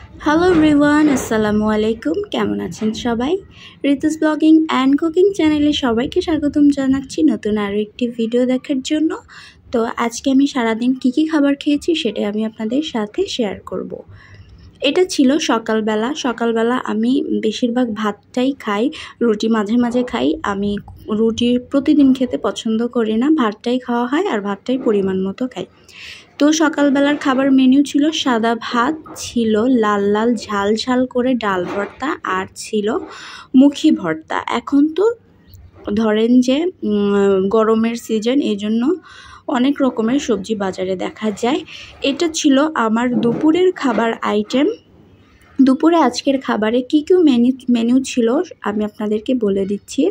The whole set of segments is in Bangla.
হ্যালো এভরিওয়ান, আসসালামু আলাইকুম। কেমন আছেন সবাই? ঋতুস ব্লগিং অ্যান্ড কুকিং চ্যানেলে সবাইকে স্বাগতম জানাচ্ছি নতুন আরও একটি ভিডিও দেখার জন্য। তো আজকে আমি সারাদিন কী খাবার খেয়েছি সেটাই আমি আপনাদের সাথে শেয়ার করব। এটা ছিল সকালবেলা আমি বেশিরভাগ ভাতটাই খাই, রুটি মাঝে মাঝে খাই। আমি রুটি প্রতিদিন খেতে পছন্দ করি না, ভাতটাই খাওয়া হয় আর ভাতটাই পরিমাণ মতো খাই। তো সকালবেলার খাবার মেনু ছিল সাদা ভাত, ছিল লাল লাল ঝাল ঝাল করে ডাল ভর্তা আর ছিল মুখি ভর্তা। এখন তো ধরেন যে গরমের সিজন, এই জন্য অনেক রকমের সবজি বাজারে দেখা যায়। এটা ছিল আমার দুপুরের খাবার আইটেম। দুপুরে আজকের খাবারে কী মেনু ছিল আমি আপনাদেরকে বলে দিচ্ছি।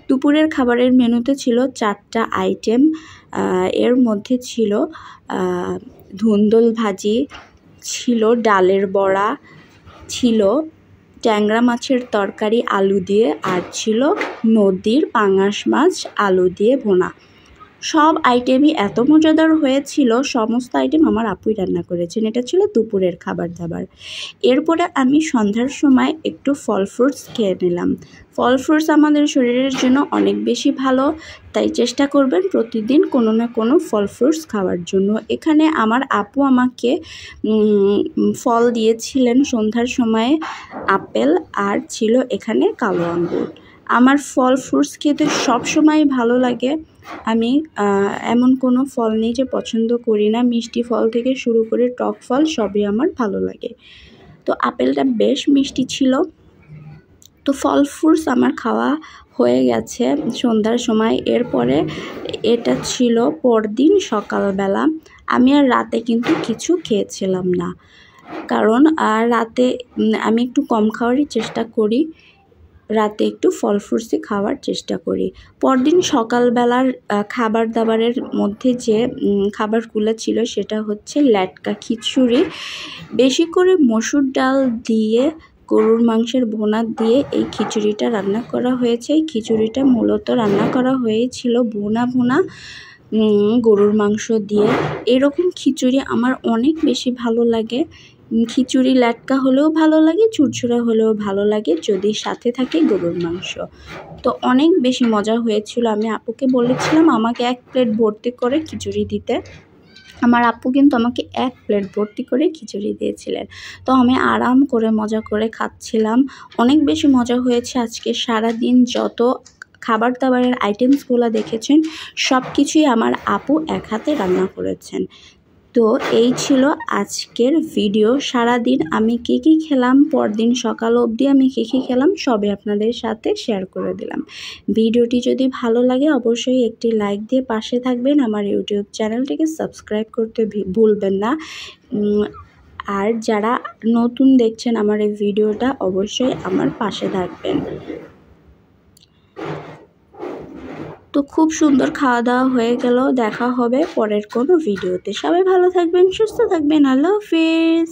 দুপুরের খাবারের মেনুতে ছিল 4টা আইটেম। এর মধ্যে ছিল ধুন্দল ভাজি, ছিল ডালের বড়া, ছিল ট্যাংরা মাছের তরকারি আলু দিয়ে, আর ছিল নদীর পাঙাশ মাছ আলু দিয়ে ভুনা। সব আইটেমই এত মজাদার হয়েছিল, সমস্ত আইটেম আমার আপুই রান্না করেছেন। এটা ছিল দুপুরের খাবার দাবার। এরপরে আমি সন্ধ্যার সময় একটু ফল ফ্রুটস খেয়ে নিলাম। ফল ফ্রুটস আমাদের শরীরের জন্য অনেক বেশি ভালো, তাই চেষ্টা করবেন প্রতিদিন কোনো না কোনো ফল ফ্রুটস খাওয়ার জন্য। এখানে আমার আপু আমাকে ফল দিয়েছিলেন সন্ধ্যার সময়ে, আপেল আর ছিল এখানে কালো আঙ্গুর। আমার ফল ফ্রুটস খেতে সবসময় ভালো লাগে। আমি এমন কোনো ফল নেই যে পছন্দ করি না, মিষ্টি ফল থেকে শুরু করে টক ফল সবই আমার ভালো লাগে। তো আপেলটা বেশ মিষ্টি ছিল। তো ফল ফ্রুটস আমার খাওয়া হয়ে গেছে সন্ধ্যার সময়। এরপরে এটা ছিল পরদিন সকালবেলা। আমি আর রাতে কিন্তু কিছু খেয়েছিলাম না, কারণ রাতে আমি একটু কম খাওয়ারই চেষ্টা করি, রাতে একটু ফল ফ্রুটসই খাওয়ার চেষ্টা করি। পরদিন সকালবেলার খাবার দাবারের মধ্যে যে খাবারগুলো ছিল সেটা হচ্ছে ল্যাটকা খিচুড়ি। বেশি করে মসুর ডাল দিয়ে গরুর মাংসের ভুনা দিয়ে এই খিচুড়িটা রান্না করা হয়েছে। এই খিচুড়িটা মূলত রান্না করা হয়েছিল ভুনা গরুর মাংস দিয়ে। এরকম খিচুড়ি আমার অনেক বেশি ভালো লাগে। খিচুড়ি ল্যাটকা হলেও ভালো লাগে, চুরচুরা হলেও ভালো লাগে যদি সাথে থাকে গরুর মাংস। তো অনেক বেশি মজা হয়েছিল। আমি আপুকে বলেছিলাম আমাকে 1 প্লেট ভর্তি করে খিচুড়ি দিতে। আমার আপু কিন্তু আমাকে 1 প্লেট ভর্তি করে খিচুড়ি দিয়েছিলেন। তো আমি আরাম করে মজা করে খাচ্ছিলাম। অনেক বেশি মজা হয়েছে। আজকে সারাদিন যত খাবার দাবারের আইটেমসগুলো দেখেছেন সব কিছুই আমার আপু এক হাতে রান্না করেছেন। তো এই ছিল আজকের ভিডিও। সারাদিন আমি কী খেলাম, পরদিন সকাল অবধি আমি কী খেলাম সবই আপনাদের সাথে শেয়ার করে দিলাম। ভিডিওটি যদি ভালো লাগে অবশ্যই একটি লাইক দিয়ে পাশে থাকবেন। আমার ইউটিউব চ্যানেলটিকে সাবস্ক্রাইব করতে ভুলবেন না। আর যারা নতুন দেখছেন আমার এই ভিডিওটা অবশ্যই আমার পাশে থাকবেন। তো খুব সুন্দর খাওয়া দাওয়া হয়ে গেল। দেখা হবে পরের কোনো ভিডিওতে। সবাই ভালো থাকবেন, সুস্থ থাকবেন। আল্লাহ হাফেজ।